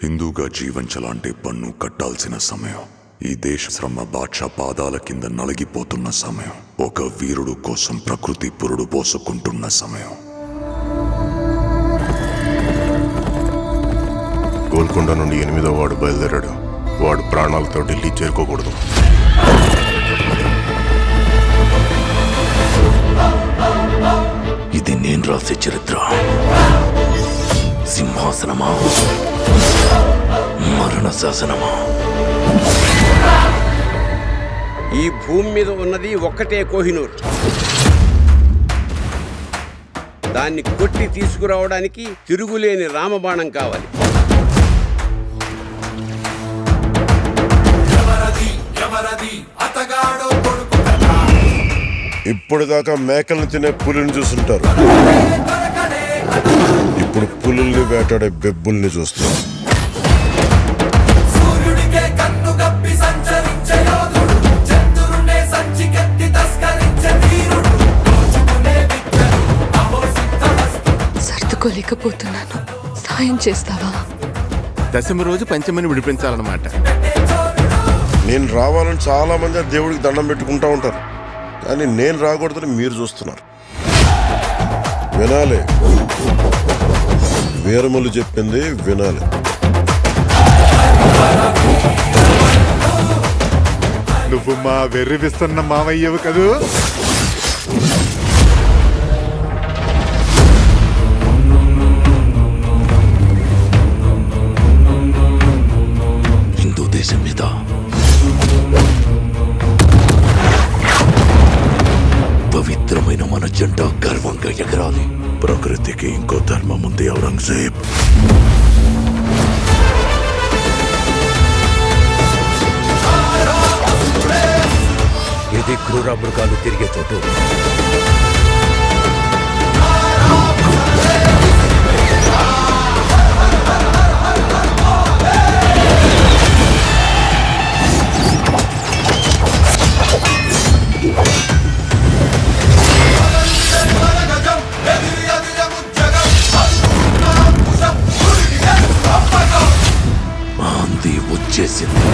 హిందూగా జీవించాలంటే పన్ను కట్టాల్సిన సమయం. ఈ దేశ శ్రమ బాద్షా పాదాల కింద నలిగిపోతున్న సమయం. ఒక వీరుడు కోసం ప్రకృతి పురుడు పోసుకుంటున్న సమయం. గోల్కొండ నుండి 8వ వాడు బయలుదేరాడు. వాడు ప్రాణాలతో ఢిల్లీ చేరుకోకూడదు. ఇది నేను రాసే చరిత్ర. సింహాసనమా, మరణ శాసనమా? ఈ భూమి మీద ఉన్నది ఒక్కటే కోహినూర్. దాన్ని కొట్టి తీసుకురావడానికి తిరుగులేని రామబాణం కావాలి. ఇప్పటిదాకా మేకల్ని తినే పులిని చూస్తుంటారు. ఇప్పుడు పులుల్ని వేటాడే బెబ్బుల్ని చూస్తారు. సర్దుకోలేకపోతున్నాను, సాయం చేస్తావా? దశమి రోజు పంచమిని విడిపించాలన్నమాట. నేను రావాలని చాలా మంది ఆ దేవుడికి దండం పెట్టుకుంటా ఉంటారు, కానీ నేను రాకూడదని మీరు చూస్తున్నారు. వినాలి, వీరములు చెప్పింది వినాలి. నువ్వు మా వెర్రివిస్తున్న మావయ్యవు కదూ. హిందూ దేశం మీద పవిత్రమైన మన జెండా గర్వంగా ఎగరాలి. ప్రకృతికి ఇంకో ధర్మం ఉంది ఔరంగజేబ్. ఇది క్రూర మృగాలు తిరిగే చోటు. ఆంది వచ్చేసింది.